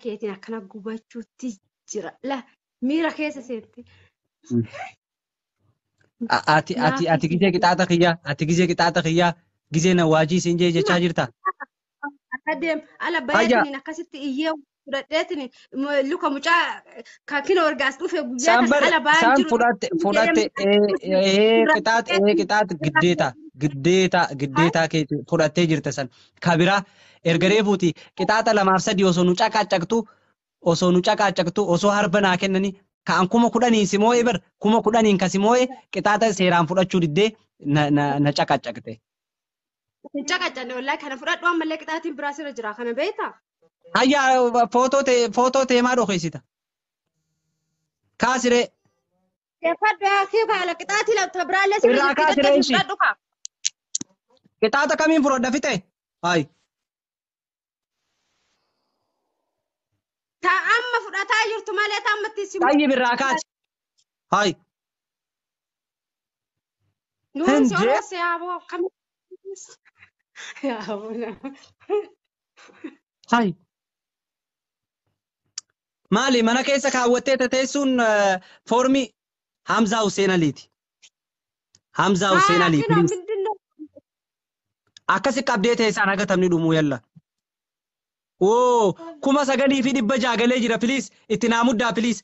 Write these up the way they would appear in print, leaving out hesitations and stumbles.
keetiin akkana gubachuutti jira. La miira keessa seente. Ati gizee qixaaxa kiyyaa ati gizee qixaaxa kiyyaa gizee na waajii siin jee jechaa jirta. Akka deem ala bareediniin akkasitti iyyee fudhadheetiin luka mucaa kaakina wargaas dhufe guyyaa kan ala ba'aa jiru. Fudhatte giddeeta keetti fudhattee jirta san kabiraa ergaree fuuti qixaaxa 2-3 osoo nu caqaacaqtu osoo harba naa kennanii ka'an 10,000 simoo'ee bar 10,000 ka simoo'ee qixaaxa seeraan fudhachuu diddee na caqaacaqte. Caqacanne wallahi kana fudhadhu ammallee qixaatiin biraa sirra jira kana beektaa? Hayyaa footoo teemaa dhokeessita. Kaasiree. Fadhu kii kaala qixaatii labta biraallee sirra fudhadhu kaa. Qixaaxa kamiin fudhadha fite? Hayi. Ta amma fudhataa jirtu malee tammatti simu. Tayyi birraa kaati. Hayi. Nuun si oroose yaaboo kamiin. Hayi. Maali mana keessa kaawwattee teessuun foormii Hamzaa Hussein Aliiti. Hamzaa Hussein Ali. Akkasi qabdee teessaan agatamni dhumuu yalla. Oo 9,600 galee jira please itti naa muddaa please.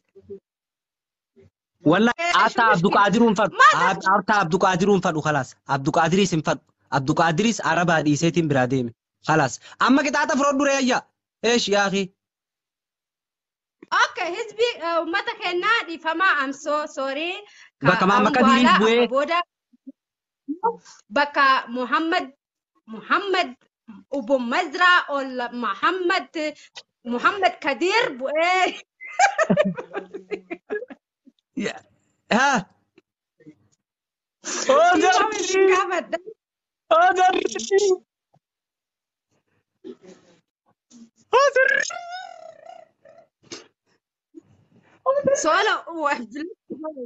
Wallahi Atta Abduqaadiruun fadhu. Atta Abduqaadiruun fadhu khalaas. Abduqaadiris hin fadhu. Abduqaadiris Arabaa dhiiseetiin biraa deeme. Khalaas. Amma qixaaxa fudhadhu reeyya. Eesh yaa akhi. Okay, hizbi ummata kennaa dhiifamaa I'm so sorry. Bakka maamma kadiin bu'ee. Bakka Muhammad Ubu Mazra ol Muhammad Kadir bu'ee. Ha. Solo wajil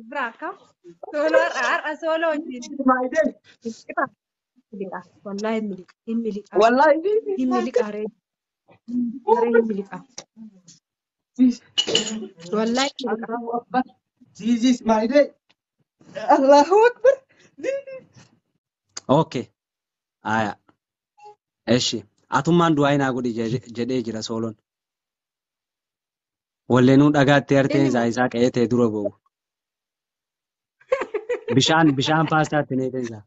beraka. Solo solo wallahi milik. Wallahi milik are. Milik. Wallahi This is my day. Allahu Akbar. Okay. Aya. Eshi. Atummaan du'aa inaa godhi jedhee jira sooloon. Walleenuu dhagaatti harteen isaa qe'ee ta'e dura ba'u. Bishaan paastaatti nee ta'e.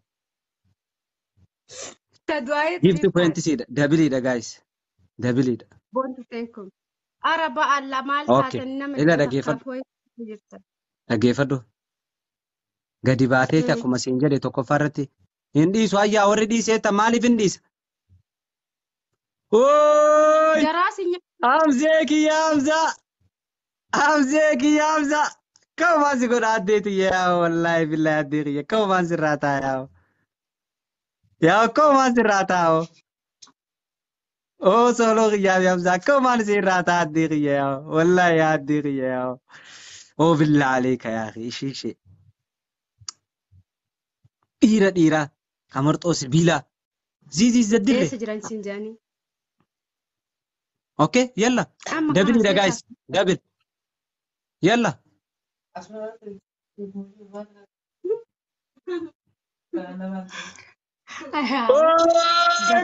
Give the point seed. Dabiliidha guys. Dabiliidha. Bontu tenkum. Araba alla maal taatan nama. Ila dhaggeeffadhu. Gadi baateeti akkuma siin jedhe tokkoffaa irratti hin dhiisu ayyaa warri dhiiseetta maaliif hin dhiisa? Ooy! Hamzee kiyya Hamzaa! Hamzee kiyya Hamzaa! Ka'umaan si godha addeeti yaa wallaahi billaahi addee kiyya ka'umaan sirraa ta'a yaa. Yaa ka'umaan sirraa ta'a. Oo sooloo kiyyaa Hamzaa ka'umaan sirraa ta'a addee kiyya yaa wallaahi yaa addee kiyya yaa. Oo billaa aleeka yaa ishee. Dhiira kamarxoo sibiilaa ziizii zaddille. Eessa jiran siin jaanii? Okay, yalla. Dabiliidha guys. Dabil. Yalla.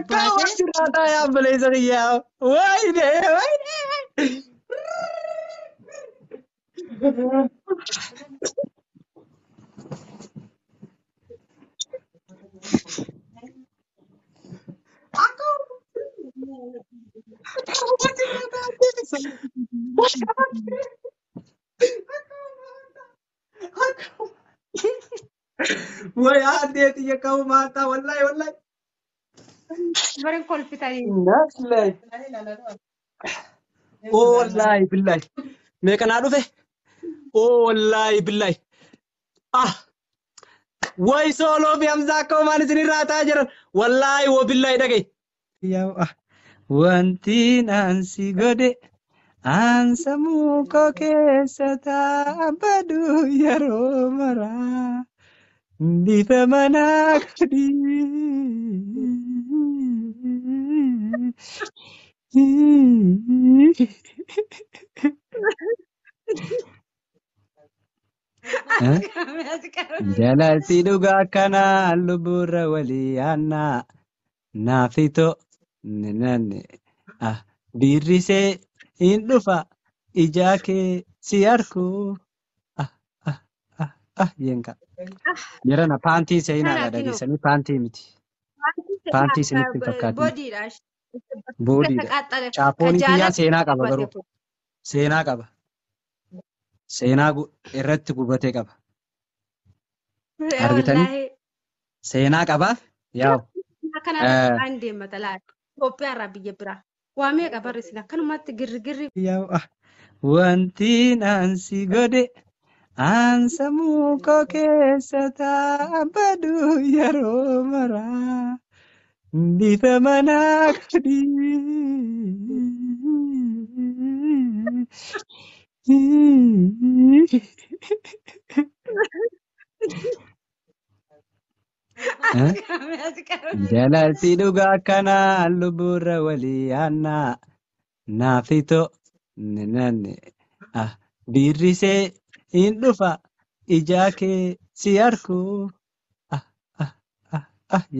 Kawa sirata ya baleza ya. Wayne. Wah ya dia tiga kau mata wallahi. Barang kol pitari. Naslay. Oh wallahi billahi. Meeqa naa dhufe? Oh wallahi billahi. Ah. Way sooloo fi Hamzaa koo maal isinirraa ta'aa jiran? Wallahi wa billahi dhagaye. Yaa wanti naansi godhe aansamuu koo keessa taabadu yeroo maraa bifa manaa godhi. Jalatti dhugaa kana lubburra walii aanna naafito nanne birrisee hin dhufa ijaa kee si arku yenka yerana paantii seenaa gadhiisanii paantii miti paantii isinitti fakkaatu boodiidha caapoon kiyyaa seenaa qaba garuu seenaa qaba seenaa irratti gubatee qaba argitanii seenaa qaba yaa'u Ande matala Itoophiyaa irraa biyya biraa waa meeqa barreessina akkanumatti girgirri yaa'u wanti naansi godhe aansamuu koo keessa taabadu yeroo maraa bifa manaa Jalatti dhugaa kana lubburra walii aanna naafito nanne birrisee hin dhufa ijaa kee si arku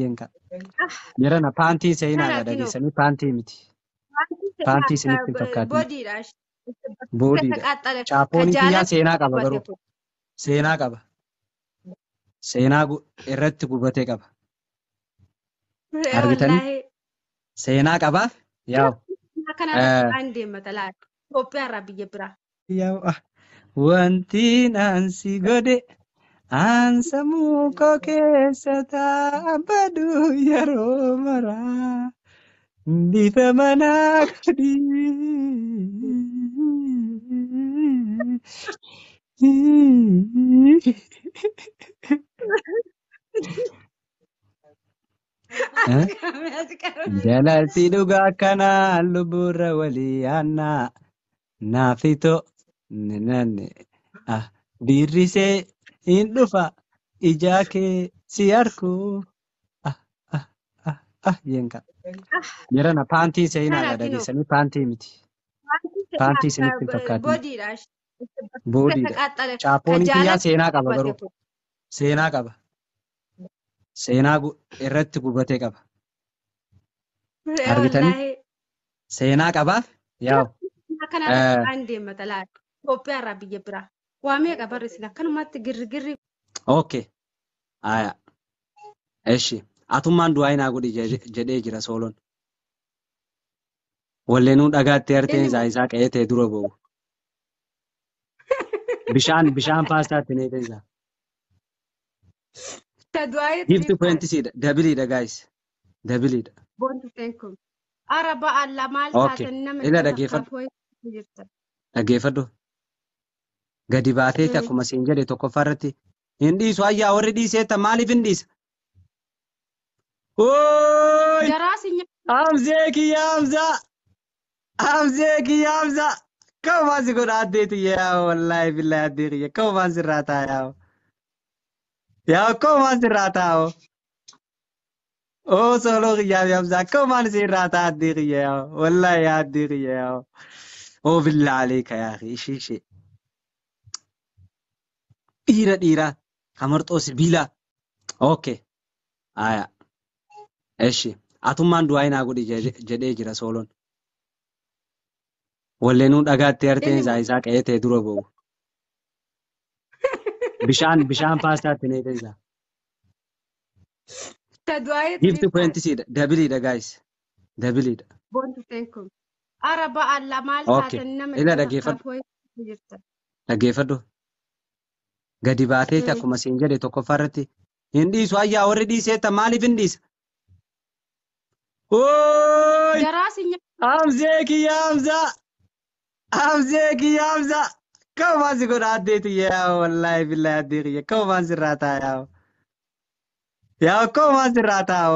yenka yerana paantii seenaa gadhiisanii paantii miti paantii isinitti fakkaatu boodiidha caapoon kiyyaa seenaa qaba garuu seenaa qaba seenaa irratti gubatee qaba argitanii seenaa qaba yaa'u Ande matala Itoophiyaa irraa biyya biraa yaa'u wanti naansi godhe aansamuu koo keessa taabadu yeroo maraa bifa manaa Jalatti dhugaa kana lubburra walii aanna naafito nanne birrisee hin dhufa ijaa kee si arku yenka yerana paantii seenaa gadhiisanii paantii miti paantii isinitti fakkaatu boodiidha caapoon kiyyaa seenaa qaba garuu seenaa qaba seenaa irratti gubatee qaba argitanii seenaa qaba yaa'u Ande matala Itoophiyaa irraa biyya biraa waa meeqa barreessina akkanumatti girgirri okay aya eshi atummaan du'aa hinaa godhi jedhee jira sooloon walleenuu dhagaatti harteen isaa qe'ee dura boobu bishaan paastaatti neetee isaa Give to 20 dabiliidha guys dabiliidha Bontu tenkum araba alla maal okay taatan nama ila dhaggeeffadhu gadi baateeti akkuma siin jedhe tokkoffaa irratti hin dhiisu ayyaa warri dhiiseetta maaliif hin dhiisa ooy Jaraasinya amzee kiyya amza kawmaan si godha addeeti yaa wallaahi billahi addee kiyya kawmaan sirraa taa yaa kawmaan sirraa taa oo solo kiyyaa amza kawmaan sirraa taa addee kiyya yaa wallaahi addee kiyya yaa oo billahi aleeka yaa ishee dhiira kamarxoo sibiilaa okay aya eshi atummaan du'aa hinaa godhi jedhee jira sooloon walleenuu dhagaatti harteen isaa qe'ee dura boobu bishaan paastaatti neetee isaa Give to 20 dabiliidha guys dabiliidha Bontu tenkum araba alla maal okay taatan nama ila dhaggeeffadhu gadi baateeti akkuma siin jedhe tokkoffaa irratti hin dhiisu ayyaa warri dhiiseetta maaliif hin dhiisa ooy Jaraasinya amzee kiyya amza kawmaan si godha addeeti yaa wallaahi billahi addee kiyya kawmaan sirraa taa yaa kawmaan sirraa taa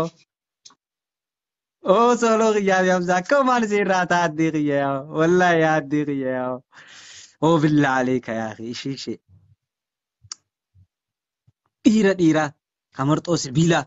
oo solo kiyyaa amza kawmaan sirraa taa addee kiyya yaa wallaahi yaa addee kiyya yaa oo billahi aleeka yaa ishee dhiira kamarxoo sibiilaa